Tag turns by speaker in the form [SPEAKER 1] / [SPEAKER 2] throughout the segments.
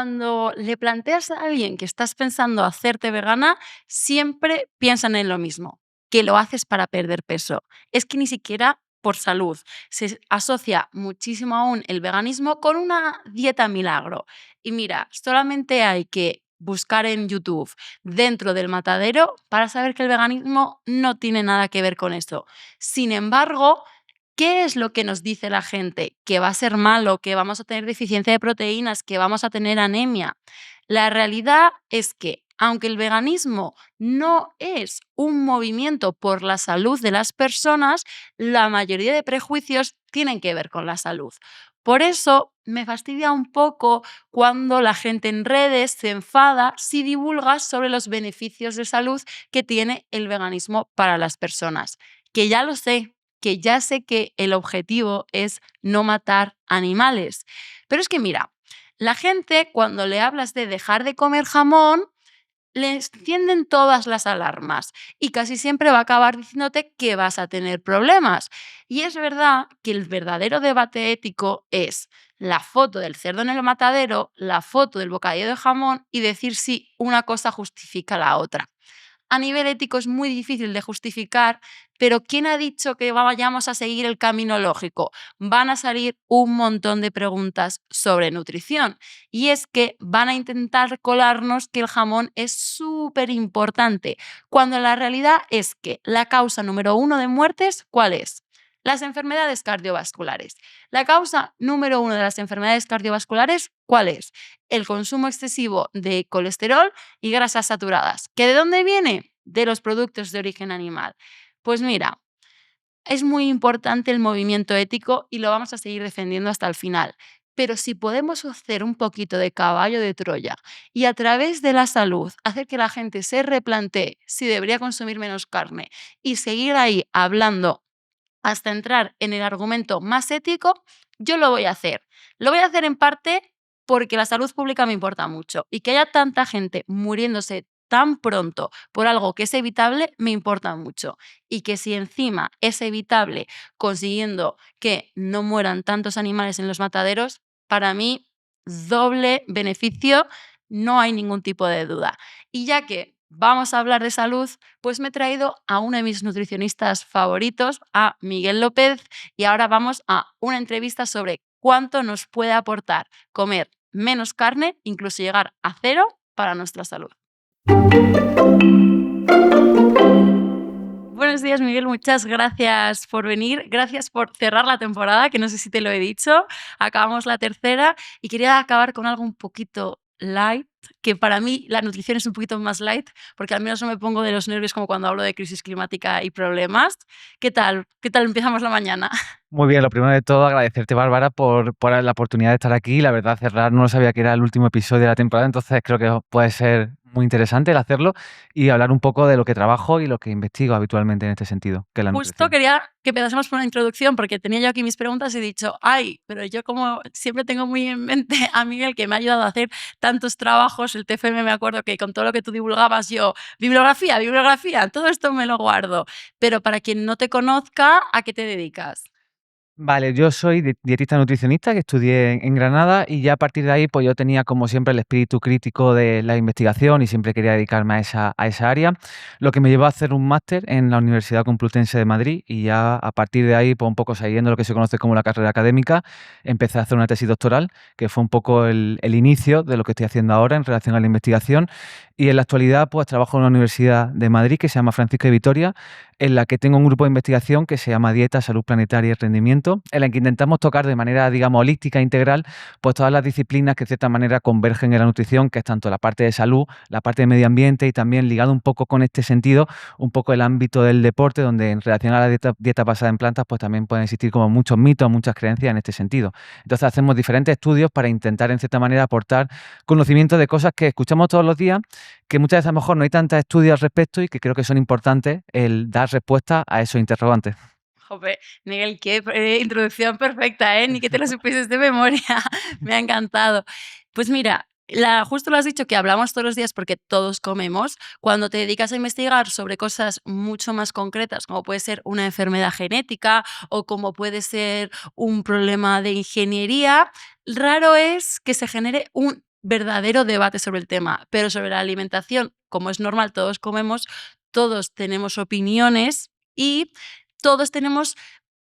[SPEAKER 1] cuando le planteas a alguien que estás pensando hacerte vegana, siempre piensan en lo mismo, que lo haces para perder peso. Es que ni siquiera por salud. Se asocia muchísimo aún el veganismo con una dieta milagro. Y mira, solamente hay que buscar en YouTube dentro del matadero para saber que el veganismo no tiene nada que ver con eso. Sin embargo, ¿qué es lo que nos dice la gente? Que va a ser malo, que vamos a tener deficiencia de proteínas, que vamos a tener anemia. La realidad es que, aunque el veganismo no es un movimiento por la salud de las personas, la mayoría de prejuicios tienen que ver con la salud. Por eso me fastidia un poco cuando la gente en redes se enfada si divulgas sobre los beneficios de salud que tiene el veganismo para las personas. Que ya lo sé, que ya sé que el objetivo es no matar animales. Pero es que mira, la gente cuando le hablas de dejar de comer jamón, le encienden todas las alarmas y casi siempre va a acabar diciéndote que vas a tener problemas. Y es verdad que el verdadero debate ético es la foto del cerdo en el matadero, la foto del bocadillo de jamón y decir si una cosa justifica la otra. A nivel ético es muy difícil de justificar, pero ¿quién ha dicho que vayamos a seguir el camino lógico? Van a salir un montón de preguntas sobre nutrición y es que van a intentar colarnos que el jamón es súper importante, cuando la realidad es que la causa número 1 de muertes, ¿cuál es? Las enfermedades cardiovasculares. La causa número 1 de las enfermedades cardiovasculares, ¿cuál es? El consumo excesivo de colesterol y grasas saturadas. ¿Que de dónde viene? De los productos de origen animal. Pues mira, es muy importante el movimiento ético y lo vamos a seguir defendiendo hasta el final. Pero si podemos hacer un poquito de caballo de Troya y a través de la salud hacer que la gente se replantee si debería consumir menos carne y seguir ahí hablando hasta entrar en el argumento más ético, yo lo voy a hacer. Lo voy a hacer en parte porque la salud pública me importa mucho y que haya tanta gente muriéndose tan pronto por algo que es evitable me importa mucho. Y que si encima es evitable consiguiendo que no mueran tantos animales en los mataderos, para mí doble beneficio, no hay ningún tipo de duda. Y ya que vamos a hablar de salud, pues me he traído a uno de mis nutricionistas favoritos, a Miguel López, y ahora vamos a una entrevista sobre cuánto nos puede aportar comer menos carne, incluso llegar a cero para nuestra salud. Buenos días, Miguel. Muchas gracias por venir. Gracias por cerrar la temporada, que no sé si te lo he dicho. Acabamos la tercera y quería acabar con algo un poquito light, que para mí la nutrición es un poquito más light, porque al menos no me pongo de los nervios como cuando hablo de crisis climática y problemas. ¿Qué tal? ¿Qué tal empezamos la mañana?
[SPEAKER 2] Muy bien, lo primero de todo, agradecerte, Bárbara, por la oportunidad de estar aquí. La verdad, cerrar no lo sabía que era el último episodio de la temporada, entonces creo que puede ser muy interesante el hacerlo y hablar un poco de lo que trabajo y lo que investigo habitualmente en este sentido, que es la
[SPEAKER 1] Justo
[SPEAKER 2] nutrición.
[SPEAKER 1] quería que empezásemos por una introducción porque tenía yo aquí mis preguntas y he dicho, ay, pero yo como siempre tengo muy en mente a Miguel que me ha ayudado a hacer tantos trabajos, el TFM me acuerdo que con todo lo que tú divulgabas yo, bibliografía, bibliografía, todo esto me lo guardo. Pero para quien no te conozca, ¿a qué te dedicas?
[SPEAKER 2] Vale, yo soy dietista nutricionista que estudié en Granada y ya a partir de ahí pues yo tenía como siempre el espíritu crítico de la investigación y siempre quería dedicarme a esa área, lo que me llevó a hacer un máster en la Universidad Complutense de Madrid y ya a partir de ahí pues un poco siguiendo lo que se conoce como la carrera académica, empecé a hacer una tesis doctoral que fue un poco el inicio de lo que estoy haciendo ahora en relación a la investigación y en la actualidad pues trabajo en una universidad de Madrid que se llama Francisco de Vitoria, en la que tengo un grupo de investigación que se llama Dieta, Salud Planetaria y Rendimiento, en la que intentamos tocar de manera, digamos, holística, integral, pues todas las disciplinas que de cierta manera convergen en la nutrición, que es tanto la parte de salud, la parte de medio ambiente y también ligado un poco con este sentido, un poco el ámbito del deporte, donde en relación a la dieta basada en plantas, pues también pueden existir como muchos mitos, muchas creencias en este sentido. Entonces hacemos diferentes estudios para intentar, en cierta manera, aportar conocimiento de cosas que escuchamos todos los días, que muchas veces a lo mejor no hay tantos estudios al respecto y que creo que son importantes el dar respuesta a esos interrogantes.
[SPEAKER 1] Jope, Miguel, qué introducción perfecta, ¿eh? Ni que te lo supieses de memoria. Me ha encantado. Pues mira, justo lo has dicho que hablamos todos los días porque todos comemos. Cuando te dedicas a investigar sobre cosas mucho más concretas, como puede ser una enfermedad genética o como puede ser un problema de ingeniería, raro es que se genere un verdadero debate sobre el tema, pero sobre la alimentación, como es normal, todos comemos, todos tenemos opiniones y todos tenemos,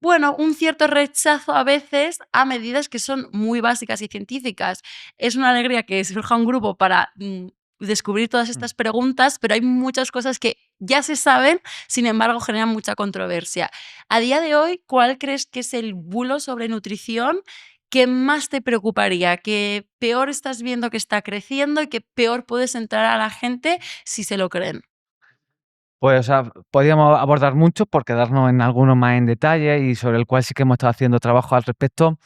[SPEAKER 1] bueno, un cierto rechazo a veces a medidas que son muy básicas y científicas. Es una alegría que surja un grupo para descubrir todas
[SPEAKER 2] Mm.
[SPEAKER 1] estas preguntas, pero hay muchas cosas que ya se saben, sin embargo, generan mucha controversia. A día de hoy, ¿cuál crees que es el bulo sobre nutrición que más te preocuparía, que peor estás viendo que está creciendo y que peor puedes entrar a la gente si se lo creen?
[SPEAKER 2] Pues, o sea, podríamos abordar mucho por quedarnos en alguno más en detalle y sobre el cual sí que hemos estado haciendo trabajo al respecto.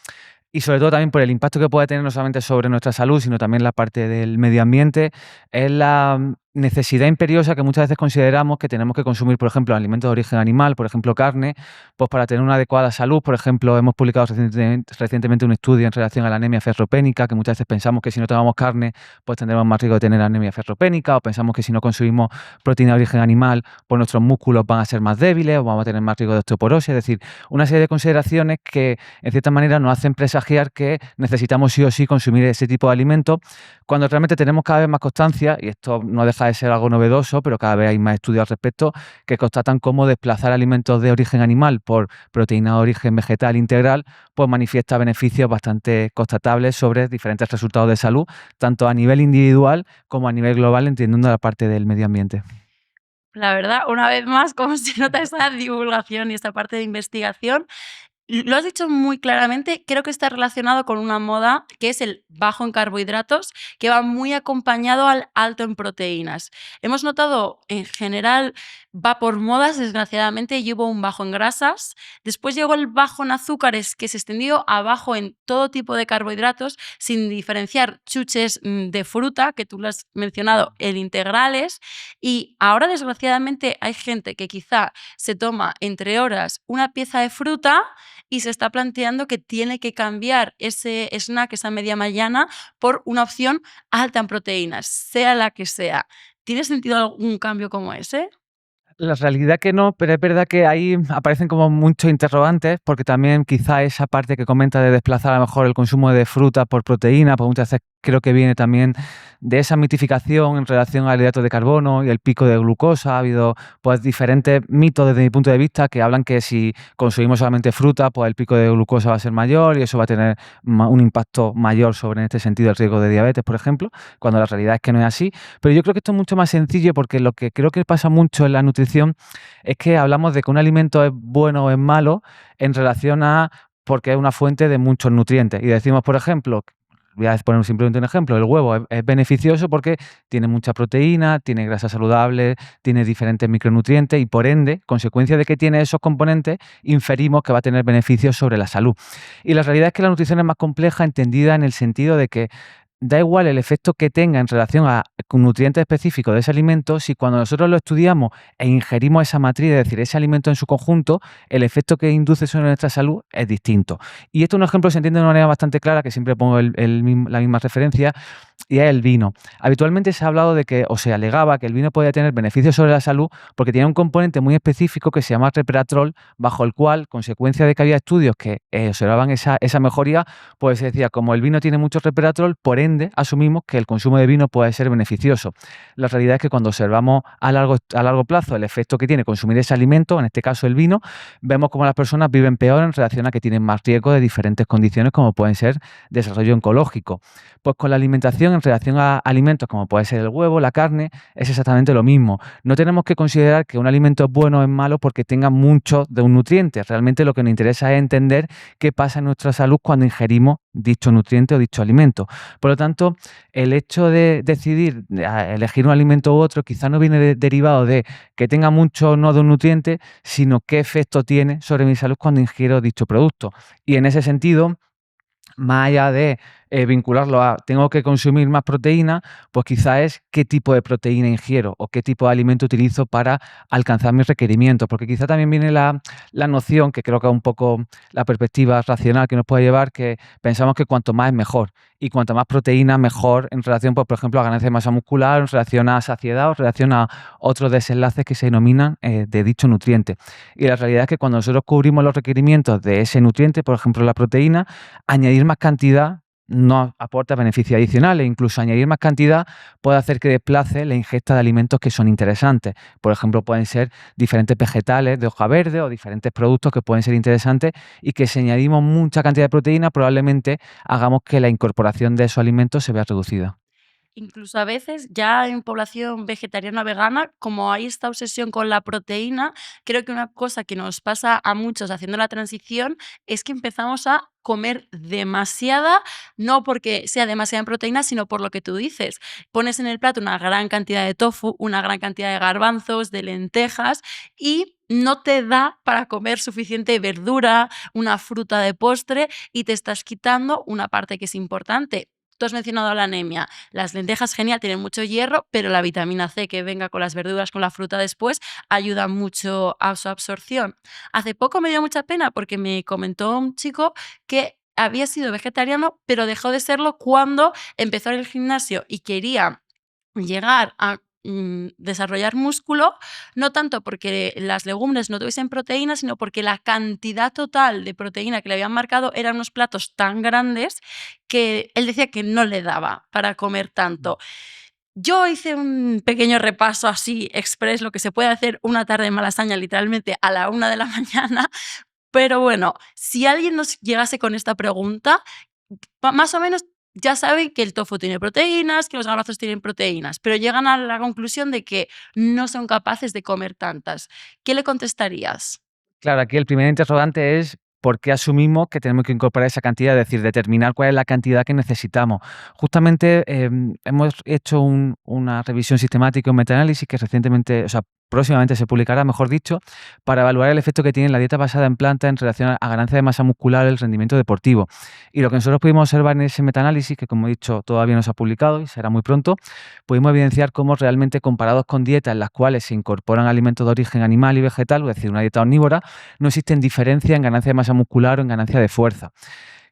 [SPEAKER 2] Y sobre todo también por el impacto que puede tener no solamente sobre nuestra salud, sino también la parte del medio ambiente, es la necesidad imperiosa que muchas veces consideramos que tenemos que consumir, por ejemplo, alimentos de origen animal, por ejemplo, carne, pues para tener una adecuada salud. Por ejemplo, hemos publicado recientemente un estudio en relación a la anemia ferropénica, que muchas veces pensamos que si no tomamos carne, pues tendremos más riesgo de tener anemia ferropénica, o pensamos que si no consumimos proteína de origen animal, pues nuestros músculos van a ser más débiles o vamos a tener más riesgo de osteoporosis. Es decir, una serie de consideraciones que en cierta manera nos hacen presagiar que necesitamos sí o sí consumir ese tipo de alimentos, cuando realmente tenemos cada vez más constancia, y esto no deja de ser algo novedoso, pero cada vez hay más estudios al respecto, que constatan cómo desplazar alimentos de origen animal por proteína de origen vegetal integral, pues manifiesta beneficios bastante constatables sobre diferentes resultados de salud, tanto a nivel individual como a nivel global, entendiendo la parte del medio ambiente.
[SPEAKER 1] La verdad, una vez más, cómo se nota esa divulgación y esta parte de investigación. Lo has dicho muy claramente, creo que está relacionado con una moda que es el bajo en carbohidratos, que va muy acompañado al alto en proteínas. Hemos notado en general, va por modas, desgraciadamente, y hubo un bajo en grasas, después llegó el bajo en azúcares que se extendió a bajo en todo tipo de carbohidratos, sin diferenciar chuches de fruta, que tú lo has mencionado, en integrales, y ahora desgraciadamente hay gente que quizá se toma entre horas una pieza de fruta y se está planteando que tiene que cambiar ese snack, esa media mañana, por una opción alta en proteínas, sea la que sea. ¿Tiene sentido algún cambio como ese?
[SPEAKER 2] La realidad que no, pero es verdad que ahí aparecen como muchos interrogantes, porque también quizá esa parte que comenta de desplazar a lo mejor el consumo de fruta por proteína, pues muchas veces creo que viene también de esa mitificación en relación al hidrato de carbono y el pico de glucosa. Ha habido pues diferentes mitos desde mi punto de vista que hablan que si consumimos solamente fruta, pues el pico de glucosa va a ser mayor y eso va a tener un impacto mayor sobre en este sentido el riesgo de diabetes, por ejemplo, cuando la realidad es que no es así. Pero yo creo que esto es mucho más sencillo porque lo que creo que pasa mucho en la nutrición es que hablamos de que un alimento es bueno o es malo en relación a porque es una fuente de muchos nutrientes. Y decimos, por ejemplo, voy a poner simplemente un ejemplo, el huevo es beneficioso porque tiene mucha proteína, tiene grasa saludable, tiene diferentes micronutrientes y por ende, consecuencia de que tiene esos componentes, inferimos que va a tener beneficios sobre la salud. Y la realidad es que la nutrición es más compleja entendida en el sentido de que da igual el efecto que tenga en relación a un nutriente específico de ese alimento, si cuando nosotros lo estudiamos e ingerimos esa matriz, es decir, ese alimento en su conjunto, el efecto que induce sobre nuestra salud es distinto. Y esto es un ejemplo que se entiende de una manera bastante clara, que siempre pongo la misma referencia, y es el vino. Habitualmente se ha hablado de que, o se alegaba que el vino podía tener beneficios sobre la salud porque tiene un componente muy específico que se llama resveratrol, bajo el cual, consecuencia de que había estudios que observaban esa mejoría, pues se decía, como el vino tiene mucho resveratrol, por ende, asumimos que el consumo de vino puede ser beneficioso. La realidad es que cuando observamos a largo plazo el efecto que tiene consumir ese alimento, en este caso el vino, vemos cómo las personas viven peor en relación a que tienen más riesgo de diferentes condiciones como pueden ser desarrollo oncológico. Pues con la alimentación en relación a alimentos como puede ser el huevo, la carne, es exactamente lo mismo. No tenemos que considerar que un alimento es bueno o es malo porque tenga mucho de un nutriente. Realmente lo que nos interesa es entender qué pasa en nuestra salud cuando ingerimos dicho nutriente o dicho alimento. Por lo tanto, el hecho de decidir elegir un alimento u otro quizá no viene derivado de que tenga mucho o no de un nutriente, sino qué efecto tiene sobre mi salud cuando ingiero dicho producto. Y en ese sentido, más allá de vincularlo a tengo que consumir más proteína, pues quizá es qué tipo de proteína ingiero o qué tipo de alimento utilizo para alcanzar mis requerimientos, porque quizá también viene la noción, que creo que es un poco la perspectiva racional que nos puede llevar, que pensamos que cuanto más es mejor y cuanto más proteína mejor en relación, pues, por ejemplo, a ganancia de masa muscular, en relación a saciedad o en relación a otros desenlaces que se denominan de dicho nutriente. Y la realidad es que cuando nosotros cubrimos los requerimientos de ese nutriente, por ejemplo la proteína, añadir más cantidad no aporta beneficios adicionales. Incluso añadir más cantidad puede hacer que desplace la ingesta de alimentos que son interesantes. Por ejemplo, pueden ser diferentes vegetales de hoja verde o diferentes productos que pueden ser interesantes y que si añadimos mucha cantidad de proteína probablemente hagamos que la incorporación de esos alimentos se vea reducida.
[SPEAKER 1] Incluso a veces, ya en población vegetariana o vegana, como hay esta obsesión con la proteína, creo que una cosa que nos pasa a muchos haciendo la transición es que empezamos a comer demasiada, no porque sea demasiada en proteína, sino por lo que tú dices. Pones en el plato una gran cantidad de tofu, una gran cantidad de garbanzos, de lentejas y no te da para comer suficiente verdura, una fruta de postre y te estás quitando una parte que es importante. Tú has mencionado la anemia. Las lentejas, genial, tienen mucho hierro, pero la vitamina C que venga con las verduras, con la fruta después, ayuda mucho a su absorción. Hace poco me dio mucha pena porque me comentó un chico que había sido vegetariano, pero dejó de serlo cuando empezó en el gimnasio y quería llegar a desarrollar músculo, no tanto porque las legumbres no tuviesen proteína, sino porque la cantidad total de proteína que le habían marcado eran unos platos tan grandes que él decía que no le daba para comer tanto. Yo hice un pequeño repaso así, express, lo que se puede hacer una tarde en Malasaña, literalmente a la 1 de la mañana, pero bueno, si alguien nos llegase con esta pregunta, más o menos ya saben que el tofu tiene proteínas, que los garbanzos tienen proteínas, pero llegan a la conclusión de que no son capaces de comer tantas. ¿Qué le contestarías?
[SPEAKER 2] Claro, aquí el primer interrogante es por qué asumimos que tenemos que incorporar esa cantidad, es decir, determinar cuál es la cantidad que necesitamos. Justamente hemos hecho una revisión sistemática, un metaanálisis que recientemente, o sea, próximamente se publicará, mejor dicho, para evaluar el efecto que tiene la dieta basada en plantas en relación a ganancia de masa muscular y el rendimiento deportivo. Y lo que nosotros pudimos observar en ese metaanálisis, que como he dicho todavía no se ha publicado y será muy pronto, pudimos evidenciar cómo realmente comparados con dietas en las cuales se incorporan alimentos de origen animal y vegetal, es decir, una dieta omnívora, no existen diferencias en ganancia de masa muscular o en ganancia de fuerza.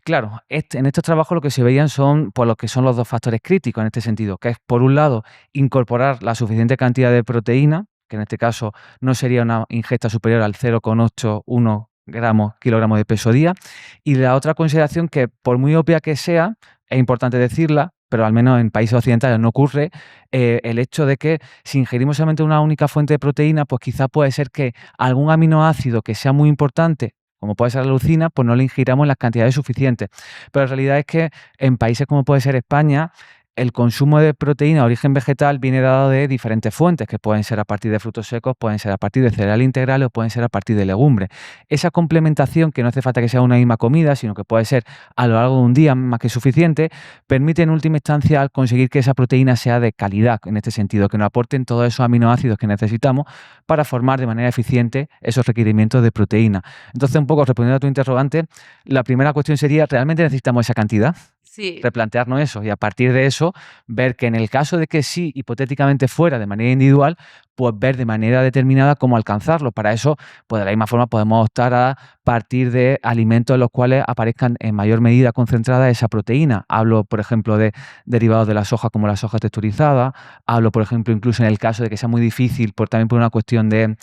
[SPEAKER 2] Claro, en estos trabajos lo que se veían son por lo que son los dos factores críticos en este sentido, que es por un lado incorporar la suficiente cantidad de proteína, que en este caso no sería una ingesta superior al 0,81 gramos, kilogramos de peso día, y la otra consideración que por muy obvia que sea, es importante decirla, pero al menos en países occidentales no ocurre, el hecho de que si ingerimos solamente una única fuente de proteína, pues quizá puede ser que algún aminoácido que sea muy importante, como puede ser la leucina, pues no le ingiramos en las cantidades suficientes. Pero la realidad es que en países como puede ser España, el consumo de proteína de origen vegetal viene dado de diferentes fuentes, que pueden ser a partir de frutos secos, pueden ser a partir de cereal integral o pueden ser a partir de legumbres. Esa complementación, que no hace falta que sea una misma comida, sino que puede ser a lo largo de un día más que suficiente, permite en última instancia conseguir que esa proteína sea de calidad, en este sentido, que nos aporten todos esos aminoácidos que necesitamos para formar de manera eficiente esos requerimientos de proteína. Entonces, un poco respondiendo a tu interrogante, la primera cuestión sería, ¿realmente necesitamos esa cantidad?
[SPEAKER 1] Sí.
[SPEAKER 2] Replantearnos eso y a partir de eso ver que en el caso de que sí, hipotéticamente fuera de manera individual, pues ver de manera determinada cómo alcanzarlo. Para eso, pues de la misma forma podemos optar a partir de alimentos en los cuales aparezcan en mayor medida concentrada esa proteína. Hablo, por ejemplo, de derivados de la soja como la soja texturizada. Hablo, por ejemplo, incluso en el caso de que sea muy difícil, también por una cuestión de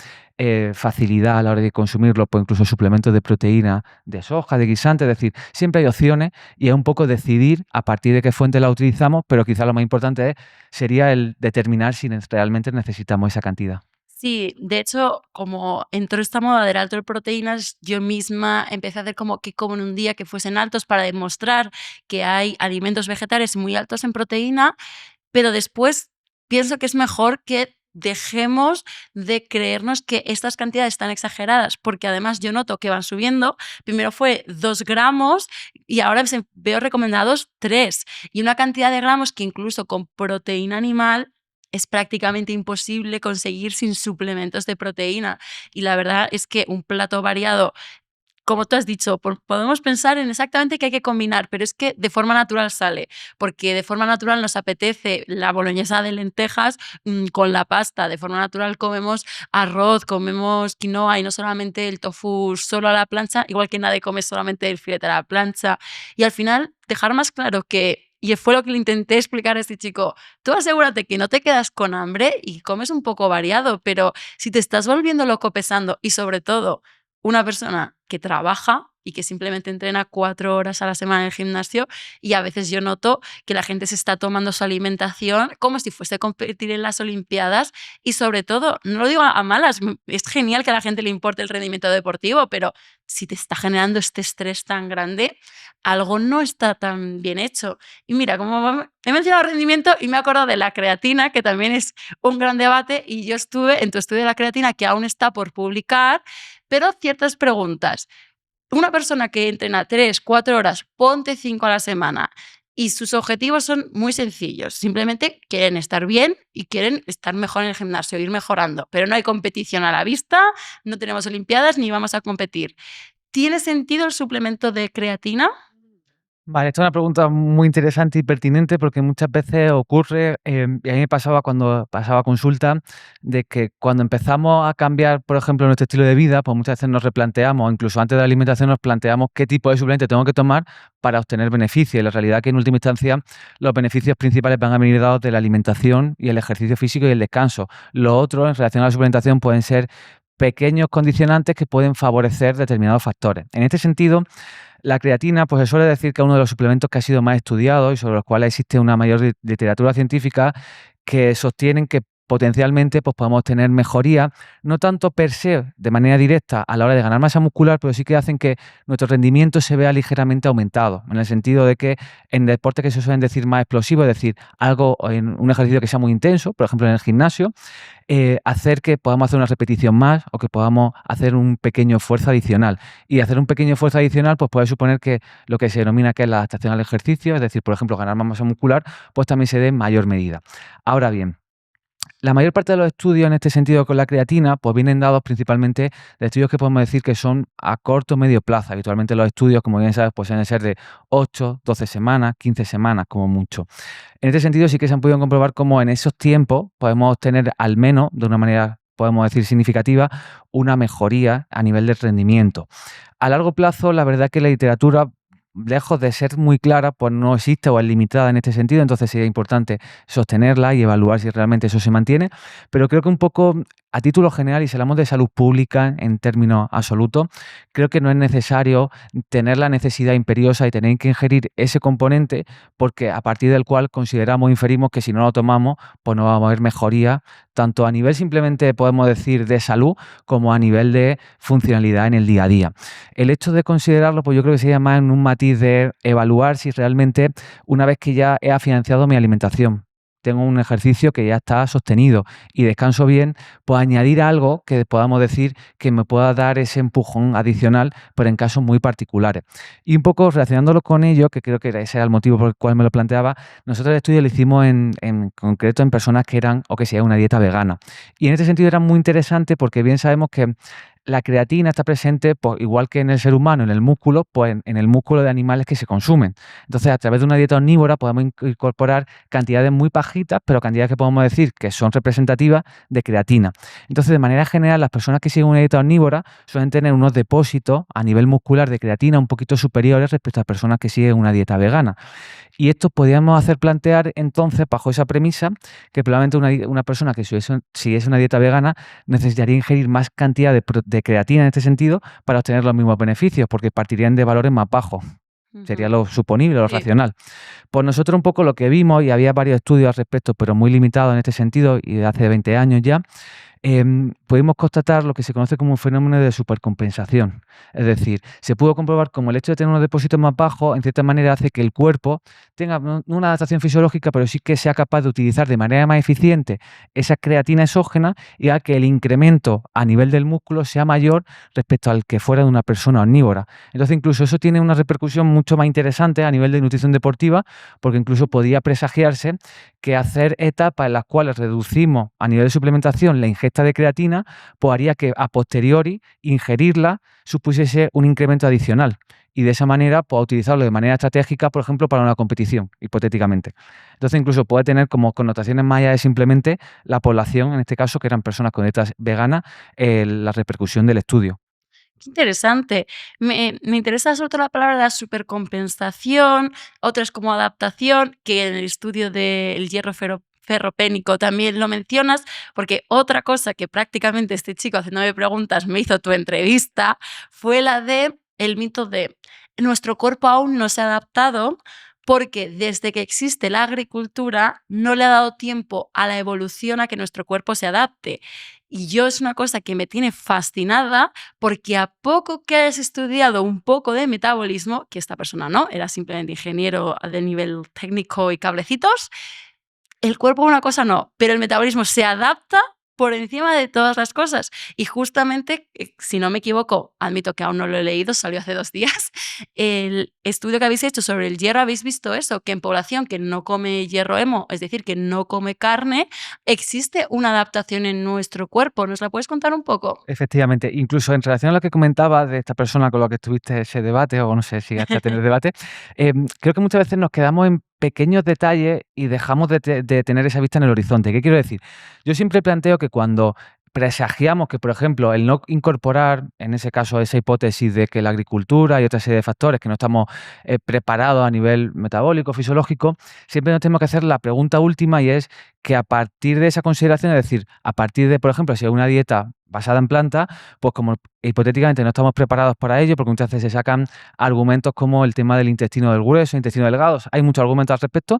[SPEAKER 2] facilidad a la hora de consumirlo, pues incluso suplementos de proteína de soja, de guisante. Es decir, siempre hay opciones y es un poco decidir a partir de qué fuente la utilizamos, pero quizá lo más importante sería el determinar si realmente necesitamos esa cantidad.
[SPEAKER 1] Sí, de hecho, como entró esta moda del alto de proteínas, yo misma empecé a hacer como que como en un día que fuesen altos para demostrar que hay alimentos vegetales muy altos en proteína, pero después pienso que es mejor que dejemos de creernos que estas cantidades están exageradas, porque además yo noto que van subiendo. Primero fue 2 gramos y ahora veo recomendados 3. Y una cantidad de gramos que incluso con proteína animal es prácticamente imposible conseguir sin suplementos de proteína. Y la verdad es que un plato variado, como tú has dicho, podemos pensar en exactamente qué hay que combinar, pero es que de forma natural sale, porque de forma natural nos apetece la boloñesa de lentejas con la pasta, de forma natural comemos arroz, comemos quinoa y no solamente el tofu solo a la plancha, igual que nadie come solamente el filete a la plancha. Y al final dejar más claro que, y fue lo que le intenté explicar a este chico, tú asegúrate que no te quedas con hambre y comes un poco variado, pero si te estás volviendo loco pesando y sobre todo una persona que trabaja, y que simplemente entrena 4 horas a la semana en el gimnasio, y a veces yo noto que la gente se está tomando su alimentación como si fuese a competir en las Olimpiadas y sobre todo, no lo digo a malas, es genial que a la gente le importe el rendimiento deportivo, pero si te está generando este estrés tan grande, algo no está tan bien hecho. Y mira, como he mencionado rendimiento y me acuerdo de la creatina, que también es un gran debate, y yo estuve en tu estudio de la creatina, que aún está por publicar, pero ciertas preguntas. Una persona que entrena 3, 4 horas, ponte 5 a la semana, y sus objetivos son muy sencillos. Simplemente quieren estar bien y quieren estar mejor en el gimnasio, ir mejorando. Pero no hay competición a la vista, no tenemos olimpiadas ni vamos a competir. ¿Tiene sentido el suplemento de creatina?
[SPEAKER 2] Vale, esta es una pregunta muy interesante y pertinente porque muchas veces ocurre, y a mí me pasaba cuando pasaba consulta, de que cuando empezamos a cambiar, por ejemplo, nuestro estilo de vida, pues muchas veces nos replanteamos, incluso antes de la alimentación nos planteamos qué tipo de suplemento tengo que tomar para obtener beneficios. Y la realidad es que en última instancia los beneficios principales van a venir dados de la alimentación y el ejercicio físico y el descanso. Lo otro, en relación a la suplementación, pueden ser pequeños condicionantes que pueden favorecer determinados factores. En este sentido, la creatina, pues se suele decir que es uno de los suplementos que ha sido más estudiado y sobre los cuales existe una mayor literatura científica que sostienen que potencialmente pues podemos tener mejoría, no tanto per se de manera directa a la hora de ganar masa muscular, pero sí que hacen que nuestro rendimiento se vea ligeramente aumentado, en el sentido de que en deportes que se suelen decir más explosivos, es decir, algo en un ejercicio que sea muy intenso, por ejemplo en el gimnasio, hacer que podamos hacer una repetición más o que podamos hacer un pequeño esfuerzo adicional. Y hacer un pequeño esfuerzo adicional pues puede suponer que lo que se denomina que es la adaptación al ejercicio, es decir, por ejemplo, ganar más masa muscular, pues también se dé en mayor medida. Ahora bien, la mayor parte de los estudios en este sentido con la creatina pues vienen dados principalmente de estudios que podemos decir que son a corto o medio plazo. Habitualmente los estudios, como bien sabes, pues suelen ser de 8, 12 semanas, 15 semanas como mucho. En este sentido sí que se han podido comprobar cómo en esos tiempos podemos obtener al menos, de una manera podemos decir significativa, una mejoría a nivel de rendimiento. A largo plazo, la verdad que la literatura, lejos de ser muy clara, pues no existe o es limitada en este sentido, entonces sería importante sostenerla y evaluar si realmente eso se mantiene, pero creo que un poco a título general, y si hablamos de salud pública en términos absolutos, creo que no es necesario tener la necesidad imperiosa y tener que ingerir ese componente, porque a partir del cual consideramos, inferimos que si no lo tomamos, pues no vamos a ver mejoría, tanto a nivel simplemente podemos decir de salud, como a nivel de funcionalidad en el día a día. El hecho de considerarlo, pues yo creo que sería más en un matiz de evaluar si realmente, una vez que ya he financiado mi alimentación, tengo un ejercicio que ya está sostenido y descanso bien, pues añadir algo que podamos decir que me pueda dar ese empujón adicional, pero en casos muy particulares. Y un poco relacionándolo con ello, que creo que ese era el motivo por el cual me lo planteaba, nosotros el estudio lo hicimos en concreto en personas que eran o que seguían una dieta vegana. Y en este sentido era muy interesante porque bien sabemos que la creatina está presente, pues, igual que en el ser humano, en el músculo, pues en el músculo de animales que se consumen. Entonces, a través de una dieta omnívora podemos incorporar cantidades muy bajitas, pero cantidades que podemos decir que son representativas de creatina. Entonces, de manera general, las personas que siguen una dieta omnívora suelen tener unos depósitos a nivel muscular de creatina un poquito superiores respecto a personas que siguen una dieta vegana. Y esto podríamos hacer plantear entonces, bajo esa premisa, que probablemente una persona que siguiese una dieta vegana necesitaría ingerir más cantidad de creatina en este sentido para obtener los mismos beneficios, porque partirían de valores más bajos. Sería
[SPEAKER 1] Ujú.
[SPEAKER 2] lo suponible, lo
[SPEAKER 1] Sí.
[SPEAKER 2] racional. Pues nosotros un poco lo que vimos, y había varios estudios al respecto, pero muy limitados en este sentido, y de hace 20 años ya, pudimos constatar lo que se conoce como un fenómeno de supercompensación. Es decir, se pudo comprobar cómo el hecho de tener unos depósitos más bajos, en cierta manera, hace que el cuerpo tenga no una adaptación fisiológica, pero sí que sea capaz de utilizar de manera más eficiente esa creatina exógena y haga que el incremento a nivel del músculo sea mayor respecto al que fuera de una persona omnívora. Entonces, incluso eso tiene una repercusión mucho más interesante a nivel de nutrición deportiva, porque incluso podía presagiarse que hacer etapas en las cuales reducimos a nivel de suplementación la ingesta de creatina, pues haría que a posteriori ingerirla supusiese un incremento adicional. Y de esa manera, pues utilizarlo de manera estratégica, por ejemplo, para una competición, hipotéticamente. Entonces, incluso puede tener como connotaciones más allá de simplemente la población, en este caso, que eran personas con dietas veganas, la repercusión del estudio.
[SPEAKER 1] Qué interesante. Me interesa sobre todo la palabra la supercompensación, otras como adaptación, que en el estudio del hierro ferropénico también lo mencionas, porque otra cosa que prácticamente este chico haciéndome preguntas me hizo tu entrevista fue la de el mito de nuestro cuerpo aún no se ha adaptado porque desde que existe la agricultura no le ha dado tiempo a la evolución a que nuestro cuerpo se adapte. Y yo es una cosa que me tiene fascinada porque a poco que hayas estudiado un poco de metabolismo, que esta persona no, era simplemente ingeniero de nivel técnico y cablecitos, el cuerpo una cosa no, pero el metabolismo se adapta por encima de todas las cosas. Y justamente, si no me equivoco, admito que aún no lo he leído, salió hace 2 días, el estudio que habéis hecho sobre el hierro, habéis visto eso, que en población que no come hierro hemo, es decir, que no come carne, existe una adaptación en nuestro cuerpo. ¿Nos la puedes contar un poco?
[SPEAKER 2] Efectivamente, incluso en relación a lo que comentabas de esta persona con la que tuviste ese debate, o no sé si llegaste a tener debate, creo que muchas veces nos quedamos en pequeños detalles y dejamos de tener esa vista en el horizonte. ¿Qué quiero decir? Yo siempre planteo que cuando presagiamos que, por ejemplo, el no incorporar, en ese caso, esa hipótesis de que la agricultura y otra serie de factores que no estamos preparados a nivel metabólico, fisiológico, siempre nos tenemos que hacer la pregunta última, y es que a partir de esa consideración, es decir, a partir de, por ejemplo, si hay una dieta basada en planta, pues como hipotéticamente no estamos preparados para ello, porque muchas veces se sacan argumentos como el tema del intestino del grueso, intestino delgado, hay muchos argumentos al respecto,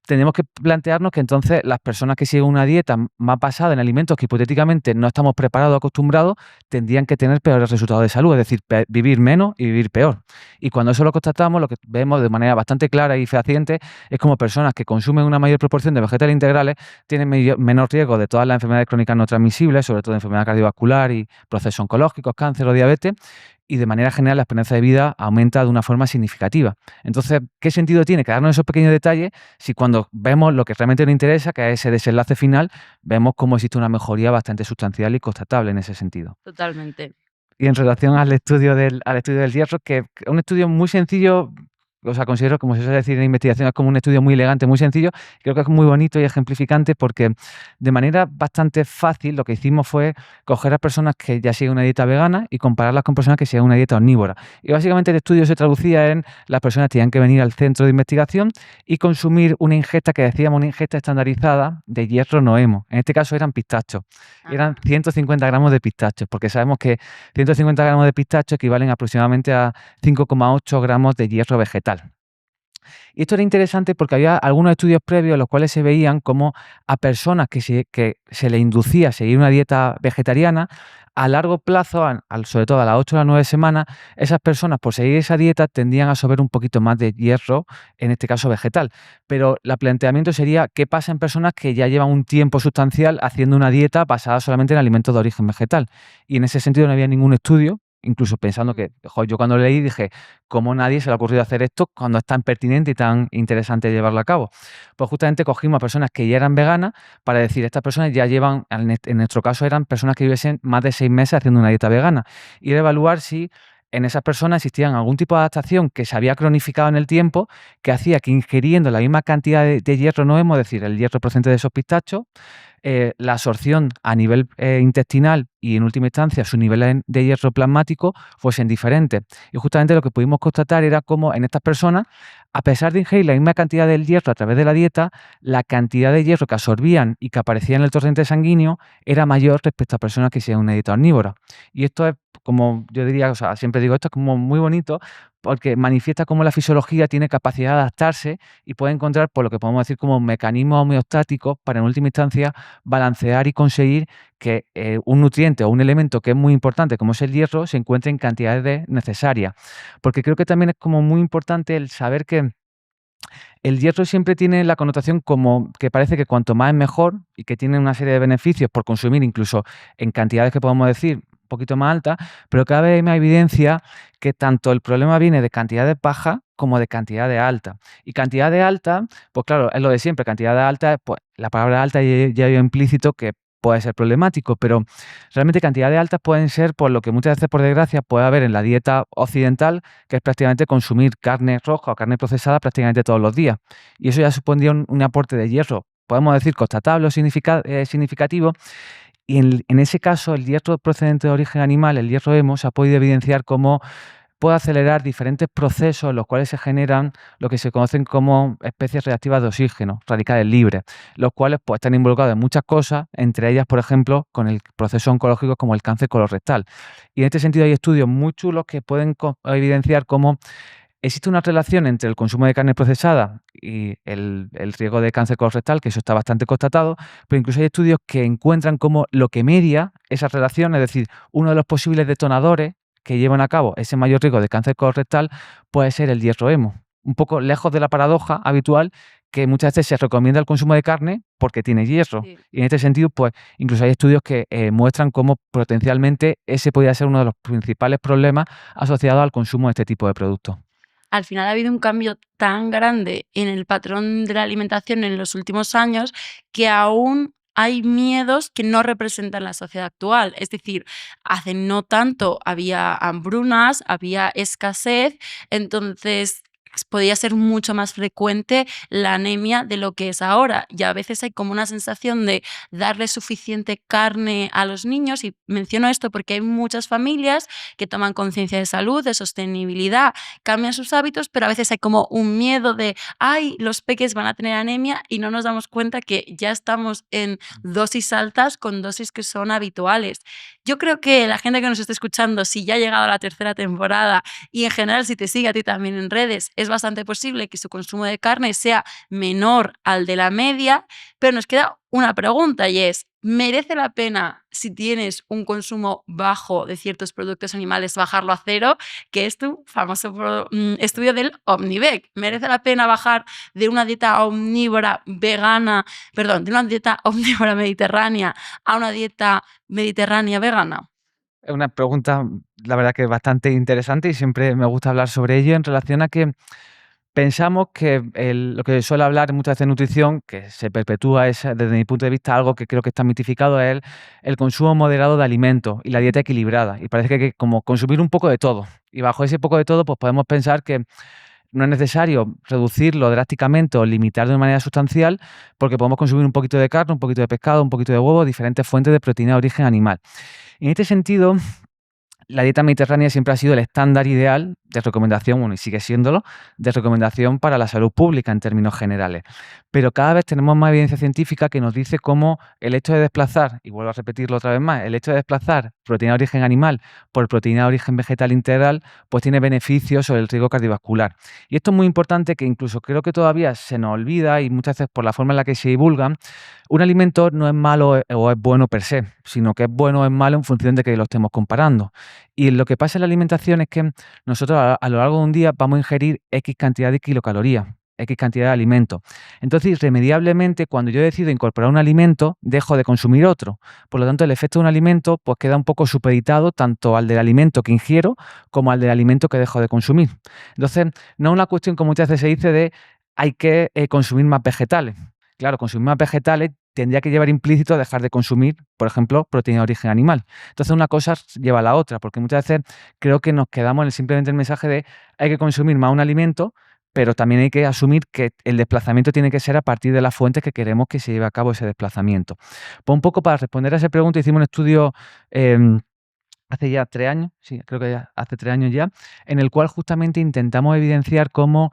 [SPEAKER 2] tenemos que plantearnos que entonces las personas que siguen una dieta más basada en alimentos que hipotéticamente no estamos preparados o acostumbrados, tendrían que tener peores resultados de salud, es decir, vivir menos y vivir peor. Y cuando eso lo constatamos, lo que vemos de manera bastante clara y fehaciente es como personas que consumen una mayor proporción de vegetales integrales tienen menor riesgo de todas las enfermedades crónicas no transmisibles, sobre todo enfermedad cardiovascular y procesos oncológicos, cáncer o diabetes, y de manera general la esperanza de vida aumenta de una forma significativa. Entonces, ¿qué sentido tiene quedarnos en esos pequeños detalles si cuando vemos lo que realmente nos interesa, que es ese desenlace final, vemos cómo existe una mejoría bastante sustancial y constatable en ese sentido?
[SPEAKER 1] Totalmente.
[SPEAKER 2] Y en relación al estudio del hierro, que es un estudio muy sencillo, o sea, considero, como se suele decir en investigación, es como un estudio muy elegante, muy sencillo. Creo que es muy bonito y ejemplificante porque de manera bastante fácil lo que hicimos fue coger a personas que ya siguen una dieta vegana y compararlas con personas que siguen una dieta omnívora. Y básicamente el estudio se traducía en las personas tenían que venir al centro de investigación y consumir una ingesta que decíamos una ingesta estandarizada de hierro no hemo. En este caso eran pistachos. Eran 150 gramos de pistachos, porque sabemos que 150 gramos de pistacho equivalen aproximadamente a 5,8 gramos de hierro vegetal. Y esto era interesante porque había algunos estudios previos en los cuales se veían como a personas que se le inducía a seguir una dieta vegetariana, a largo plazo, sobre todo a las 8 o las 9 semanas, esas personas por seguir esa dieta tendían a absorber un poquito más de hierro, en este caso vegetal. Pero el planteamiento sería qué pasa en personas que ya llevan un tiempo sustancial haciendo una dieta basada solamente en alimentos de origen vegetal. Y en ese sentido no había ningún estudio. Incluso pensando que, yo cuando leí dije, ¿cómo nadie se le ha ocurrido hacer esto cuando es tan pertinente y tan interesante llevarlo a cabo? Pues justamente cogimos a personas que ya eran veganas para decir, estas personas ya llevan, en nuestro caso eran personas que viviesen más de 6 meses haciendo una dieta vegana, y era evaluar si en esas personas existían algún tipo de adaptación que se había cronificado en el tiempo, que hacía que ingiriendo la misma cantidad de hierro no hemo, es decir, el hierro procedente de esos pistachos, la absorción a nivel intestinal y en última instancia su nivel de hierro plasmático fuesen diferentes. Y justamente lo que pudimos constatar era cómo en estas personas, a pesar de ingerir la misma cantidad del hierro a través de la dieta, la cantidad de hierro que absorbían y que aparecía en el torrente sanguíneo era mayor respecto a personas que siguen una dieta omnívora. Y esto es, como yo diría, o sea, siempre digo, esto es como muy bonito porque manifiesta cómo la fisiología tiene capacidad de adaptarse y puede encontrar, por lo que podemos decir, como mecanismos homeostáticos para en última instancia balancear y conseguir que un nutriente o un elemento que es muy importante, como es el hierro, se encuentre en cantidades necesarias. Porque creo que también es como muy importante el saber que el hierro siempre tiene la connotación como que parece que cuanto más es mejor y que tiene una serie de beneficios por consumir, incluso en cantidades que podemos decir un poquito más altas, pero cada vez hay más evidencia que tanto el problema viene de cantidades bajas como de cantidades altas. Y cantidades altas, pues claro, es lo de siempre, cantidades altas, pues la palabra alta ya lleva implícito que puede ser problemático, pero realmente cantidades altas pueden ser por lo que muchas veces, por desgracia, puede haber en la dieta occidental, que es prácticamente consumir carne roja o carne procesada prácticamente todos los días. Y eso ya supondría un aporte de hierro, podemos decir, constatable o significativo. Y en ese caso, el hierro procedente de origen animal, el hierro hemo, se ha podido evidenciar como puede acelerar diferentes procesos en los cuales se generan lo que se conocen como especies reactivas de oxígeno, radicales libres, los cuales pues, están involucrados en muchas cosas, entre ellas, por ejemplo, con el proceso oncológico como el cáncer colorectal. Y en este sentido hay estudios muy chulos que pueden evidenciar cómo existe una relación entre el consumo de carne procesada y el riesgo de cáncer colorectal, que eso está bastante constatado, pero incluso hay estudios que encuentran cómo lo que media esa relación, es decir, uno de los posibles detonadores que llevan a cabo ese mayor riesgo de cáncer colorectal puede ser el hierro hemo. Un poco lejos de la paradoja habitual que muchas veces se recomienda el consumo de carne porque tiene hierro.
[SPEAKER 1] Sí.
[SPEAKER 2] Y en este sentido, pues incluso hay estudios que muestran cómo potencialmente ese podría ser uno de los principales problemas asociados al consumo de este tipo de productos.
[SPEAKER 1] Al final ha habido un cambio tan grande en el patrón de la alimentación en los últimos años que aún hay miedos que no representan la sociedad actual. Es decir, hace no tanto había hambrunas, había escasez, entonces podía ser mucho más frecuente la anemia de lo que es ahora. Y a veces hay como una sensación de darle suficiente carne a los niños, y menciono esto porque hay muchas familias que toman conciencia de salud, de sostenibilidad, cambian sus hábitos, pero a veces hay como un miedo de, ay, los peques van a tener anemia, y no nos damos cuenta que ya estamos en dosis altas con dosis que son habituales. Yo creo que la gente que nos esté escuchando, si ya ha llegado a la tercera temporada y en general si te sigue a ti también en redes, es bastante posible que su consumo de carne sea menor al de la media, pero nos queda una pregunta y es, ¿merece la pena, si tienes un consumo bajo de ciertos productos animales, bajarlo a cero? Que es tu famoso estudio del Omnibec. ¿Merece la pena bajar de una dieta omnívora vegana, perdón, de una dieta omnívora mediterránea a una dieta mediterránea vegana?
[SPEAKER 2] Es una pregunta, la verdad que bastante interesante y siempre me gusta hablar sobre ello en relación a que pensamos que lo que suele hablar muchas veces en nutrición, que se perpetúa es, desde mi punto de vista, algo que creo que está mitificado, es el consumo moderado de alimentos y la dieta equilibrada. Y parece que hay que como consumir un poco de todo. Y bajo ese poco de todo, pues podemos pensar que no es necesario reducirlo drásticamente o limitar de una manera sustancial, porque podemos consumir un poquito de carne, un poquito de pescado, un poquito de huevo, diferentes fuentes de proteína de origen animal. En este sentido, la dieta mediterránea siempre ha sido el estándar ideal de recomendación, bueno, y sigue siéndolo, de recomendación para la salud pública en términos generales. Pero cada vez tenemos más evidencia científica que nos dice cómo el hecho de desplazar, y vuelvo a repetirlo otra vez más, el hecho de desplazar proteína de origen animal por proteína de origen vegetal integral, pues tiene beneficios sobre el riesgo cardiovascular. Y esto es muy importante, que incluso creo que todavía se nos olvida, y muchas veces por la forma en la que se divulgan, un alimento no es malo o es bueno per se, sino que es bueno o es malo en función de que lo estemos comparando. Y lo que pasa en la alimentación es que nosotros a lo largo de un día vamos a ingerir X cantidad de kilocalorías, X cantidad de alimentos. Entonces, irremediablemente, cuando yo decido incorporar un alimento, dejo de consumir otro. Por lo tanto, el efecto de un alimento pues, queda un poco supeditado tanto al del alimento que ingiero como al del alimento que dejo de consumir. Entonces, no es una cuestión, como muchas veces se dice, de hay que consumir más vegetales. Claro, consumir más vegetales tendría que llevar implícito dejar de consumir, por ejemplo, proteína de origen animal. Entonces, una cosa lleva a la otra, porque muchas veces creo que nos quedamos en simplemente el mensaje de hay que consumir más un alimento, pero también hay que asumir que el desplazamiento tiene que ser a partir de las fuentes que queremos que se lleve a cabo ese desplazamiento. Pues un poco para responder a esa pregunta, hicimos un estudio hace ya 3 años, sí, creo que ya hace 3 años ya, en el cual justamente intentamos evidenciar cómo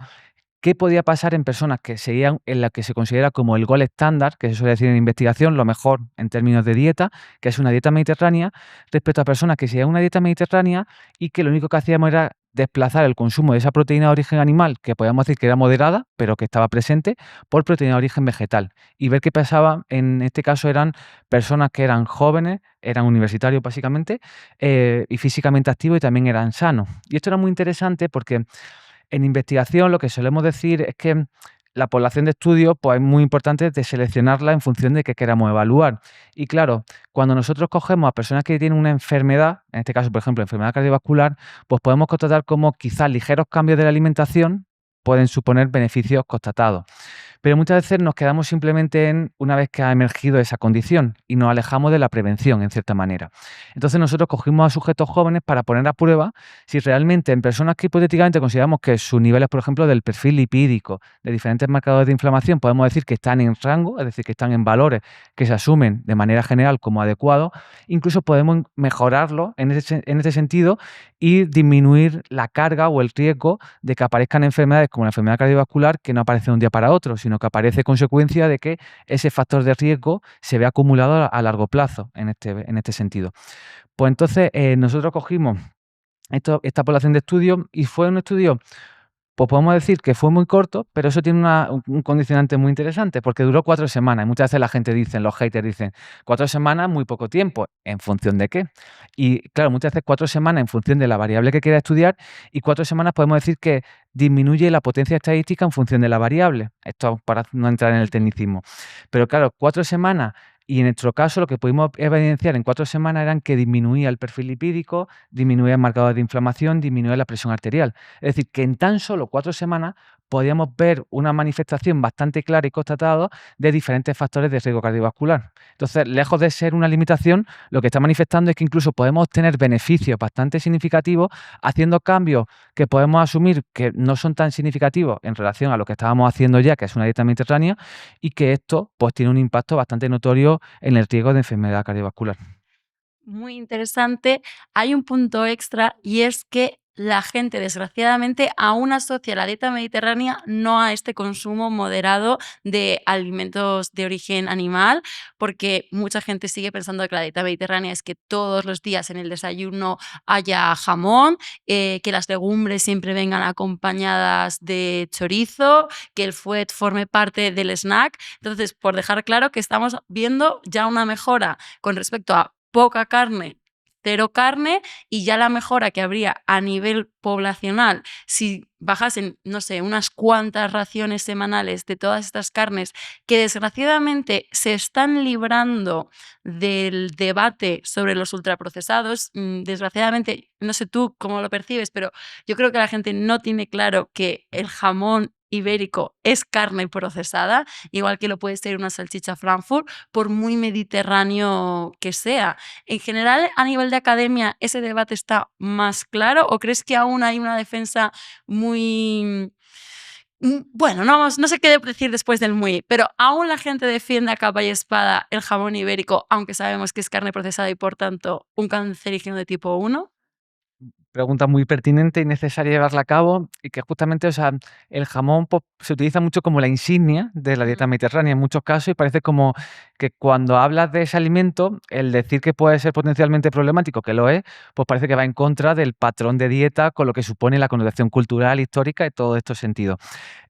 [SPEAKER 2] qué podía pasar en personas que seguían en la que se considera como el gold estándar, que se suele decir en investigación, lo mejor en términos de dieta, que es una dieta mediterránea, respecto a personas que seguían una dieta mediterránea y que lo único que hacíamos era desplazar el consumo de esa proteína de origen animal, que podíamos decir que era moderada, pero que estaba presente, por proteína de origen vegetal. Y ver qué pasaba, en este caso eran personas que eran jóvenes, eran universitarios básicamente, y físicamente activos y también eran sanos. Y esto era muy interesante porque en investigación lo que solemos decir es que la población de estudio pues, es muy importante de seleccionarla en función de qué queramos evaluar. Y claro, cuando nosotros cogemos a personas que tienen una enfermedad, en este caso, por ejemplo, enfermedad cardiovascular, pues podemos constatar cómo quizás ligeros cambios de la alimentación pueden suponer beneficios constatados. Pero muchas veces nos quedamos simplemente en una vez que ha emergido esa condición y nos alejamos de la prevención, en cierta manera. Entonces nosotros cogimos a sujetos jóvenes para poner a prueba si realmente en personas que hipotéticamente consideramos que sus niveles, por ejemplo, del perfil lipídico, de diferentes marcadores de inflamación, podemos decir que están en rango, es decir, que están en valores que se asumen de manera general como adecuados, incluso podemos mejorarlo en ese sentido y disminuir la carga o el riesgo de que aparezcan enfermedades como la enfermedad cardiovascular que no aparece de un día para otro, sino que aparece consecuencia de que ese factor de riesgo se ve acumulado a largo plazo en este sentido. Pues entonces nosotros cogimos esta población de estudio y fue un estudio, pues podemos decir que fue muy corto, pero eso tiene un condicionante muy interesante, porque duró 4 semanas. Y muchas veces la gente dice, los haters dicen, 4 semanas, muy poco tiempo. ¿En función de qué? Y claro, muchas veces 4 semanas en función de la variable que quiera estudiar, y 4 semanas podemos decir que disminuye la potencia estadística en función de la variable. Esto para no entrar en el tecnicismo. Pero claro, 4 semanas, y en nuestro caso lo que pudimos evidenciar en 4 semanas eran que disminuía el perfil lipídico, disminuía el marcador de inflamación, disminuía la presión arterial. Es decir, que en tan solo 4 semanas podíamos ver una manifestación bastante clara y constatada de diferentes factores de riesgo cardiovascular. Entonces, lejos de ser una limitación, lo que está manifestando es que incluso podemos obtener beneficios bastante significativos haciendo cambios que podemos asumir que no son tan significativos en relación a lo que estábamos haciendo ya, que es una dieta mediterránea, y que esto pues tiene un impacto bastante notorio en el riesgo de enfermedad cardiovascular.
[SPEAKER 1] Muy interesante. Hay un punto extra y es que la gente, desgraciadamente, aún asocia la dieta mediterránea no a este consumo moderado de alimentos de origen animal, porque mucha gente sigue pensando que la dieta mediterránea es que todos los días en el desayuno haya jamón, que las legumbres siempre vengan acompañadas de chorizo, que el fuet forme parte del snack. Entonces, por dejar claro que estamos viendo ya una mejora con respecto a poca carne, cero carne, y ya la mejora que habría a nivel poblacional si bajasen, no sé, unas cuantas raciones semanales de todas estas carnes que desgraciadamente se están librando del debate sobre los ultraprocesados. Desgraciadamente, no sé tú cómo lo percibes, pero yo creo que la gente no tiene claro que el jamón ibérico es carne procesada, igual que lo puede ser una salchicha Frankfurt, por muy mediterráneo que sea. En general, a nivel de academia, ¿ese debate está más claro o crees que aún hay una defensa muy... Bueno, no sé qué decir después del muy, pero aún la gente defiende a capa y espada el jamón ibérico, aunque sabemos que es carne procesada y por tanto un cancerígeno de tipo 1?
[SPEAKER 2] Pregunta muy pertinente y necesaria llevarla a cabo, y que justamente, o sea, el jamón, pues, se utiliza mucho como la insignia de la dieta mediterránea en muchos casos, y parece como que cuando hablas de ese alimento, el decir que puede ser potencialmente problemático, que lo es, pues parece que va en contra del patrón de dieta con lo que supone la connotación cultural, histórica y todos estos sentidos.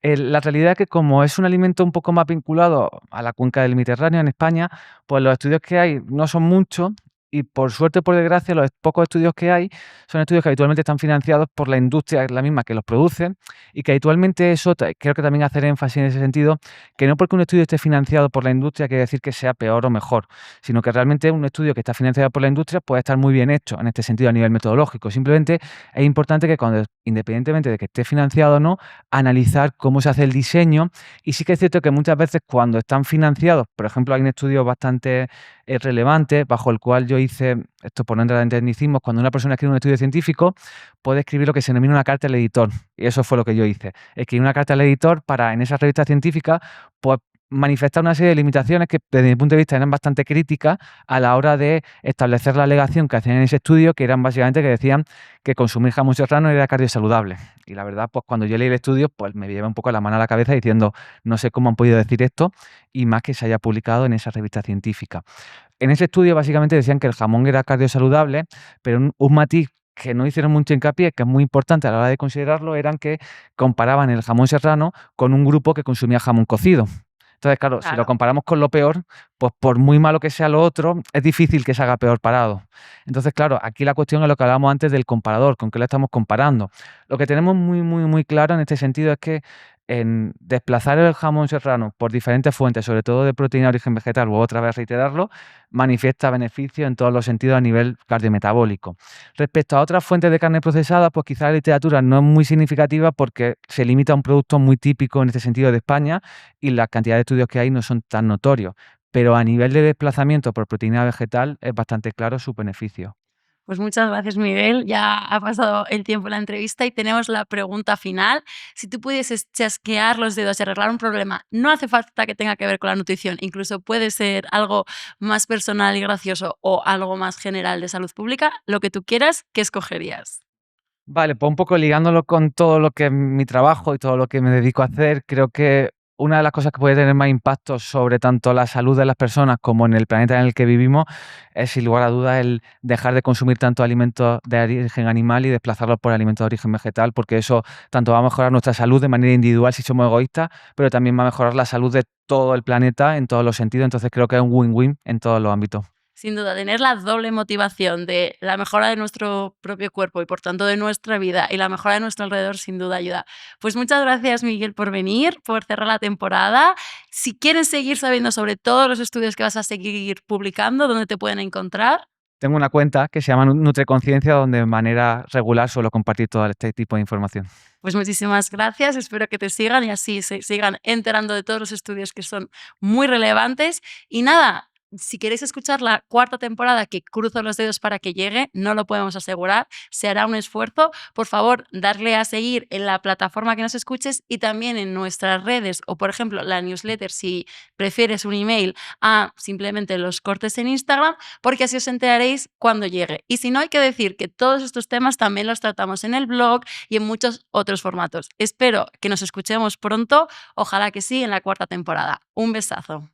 [SPEAKER 2] La realidad es que como es un alimento un poco más vinculado a la cuenca del Mediterráneo en España, pues los estudios que hay no son muchos, y por suerte o por desgracia, los pocos estudios que hay son estudios que habitualmente están financiados por la industria, la misma que los produce, y que habitualmente eso, creo que también hacer énfasis en ese sentido, que no porque un estudio esté financiado por la industria quiere decir que sea peor o mejor, sino que realmente un estudio que está financiado por la industria puede estar muy bien hecho en este sentido a nivel metodológico. Simplemente es importante que cuando, independientemente de que esté financiado o no, analizar cómo se hace el diseño. Y sí que es cierto que muchas veces cuando están financiados, por ejemplo, hay un estudio bastante relevante bajo el cual yo hice, esto por no entrar en tecnicismos, cuando una persona escribe un estudio científico puede escribir lo que se denomina una carta al editor, y eso fue lo que yo hice. Escribí una carta al editor para, en esa revista científica, pues manifestar una serie de limitaciones que desde mi punto de vista eran bastante críticas a la hora de establecer la alegación que hacían en ese estudio, que eran básicamente que decían que consumir jamón serrano era cardiosaludable. Y la verdad, pues cuando yo leí el estudio, pues me llevé un poco la mano a la cabeza diciendo, no sé cómo han podido decir esto, y más que se haya publicado en esa revista científica. En ese estudio básicamente decían que el jamón era cardiosaludable, pero un matiz que no hicieron mucho hincapié, que es muy importante a la hora de considerarlo, eran que comparaban el jamón serrano con un grupo que consumía jamón cocido. Entonces, claro, si lo
[SPEAKER 1] Claro.
[SPEAKER 2] comparamos con lo peor, pues por muy malo que sea lo otro, es difícil que se haga peor parado. Entonces, claro, aquí la cuestión es lo que hablábamos antes del comparador, con qué lo estamos comparando. Lo que tenemos muy, muy, muy claro en este sentido es que en desplazar el jamón serrano por diferentes fuentes, sobre todo de proteína de origen vegetal, o otra vez reiterarlo, manifiesta beneficios en todos los sentidos a nivel cardiometabólico. Respecto a otras fuentes de carne procesada, pues quizás la literatura no es muy significativa porque se limita a un producto muy típico en este sentido de España y la cantidad de estudios que hay no son tan notorios. Pero a nivel de desplazamiento por proteína vegetal es bastante claro su beneficio.
[SPEAKER 1] Pues muchas gracias, Miguel. Ya ha pasado el tiempo en la entrevista y tenemos la pregunta final. Si tú pudieses chasquear los dedos y arreglar un problema, no hace falta que tenga que ver con la nutrición, incluso puede ser algo más personal y gracioso o algo más general de salud pública, lo que tú quieras, ¿qué escogerías?
[SPEAKER 2] Vale, pues un poco ligándolo con todo lo que es mi trabajo y todo lo que me dedico a hacer, creo que una de las cosas que puede tener más impacto sobre tanto la salud de las personas como en el planeta en el que vivimos es, sin lugar a dudas, el dejar de consumir tanto alimentos de origen animal y desplazarlos por alimentos de origen vegetal, porque eso tanto va a mejorar nuestra salud de manera individual si somos egoístas, pero también va a mejorar la salud de todo el planeta en todos los sentidos. Entonces creo que es un win-win en todos los ámbitos.
[SPEAKER 1] Sin duda, tener la doble motivación de la mejora de nuestro propio cuerpo y por tanto de nuestra vida y la mejora de nuestro alrededor sin duda ayuda. Pues muchas gracias, Miguel, por venir, por cerrar la temporada. Si quieren seguir sabiendo sobre todos los estudios que vas a seguir publicando, ¿dónde te pueden encontrar?
[SPEAKER 2] Tengo una cuenta que se llama Nutreconciencia, donde de manera regular suelo compartir todo este tipo de información.
[SPEAKER 1] Pues muchísimas gracias, espero que te sigan y así se sigan enterando de todos los estudios que son muy relevantes. Y nada, si queréis escuchar la cuarta temporada, que cruzo los dedos para que llegue, no lo podemos asegurar, se hará un esfuerzo. Por favor, darle a seguir en la plataforma que nos escuches y también en nuestras redes o, por ejemplo, la newsletter, si prefieres un email, a simplemente los cortes en Instagram, porque así os enteraréis cuando llegue. Y si no, hay que decir que todos estos temas también los tratamos en el blog y en muchos otros formatos. Espero que nos escuchemos pronto, ojalá que sí, en la cuarta temporada. Un besazo.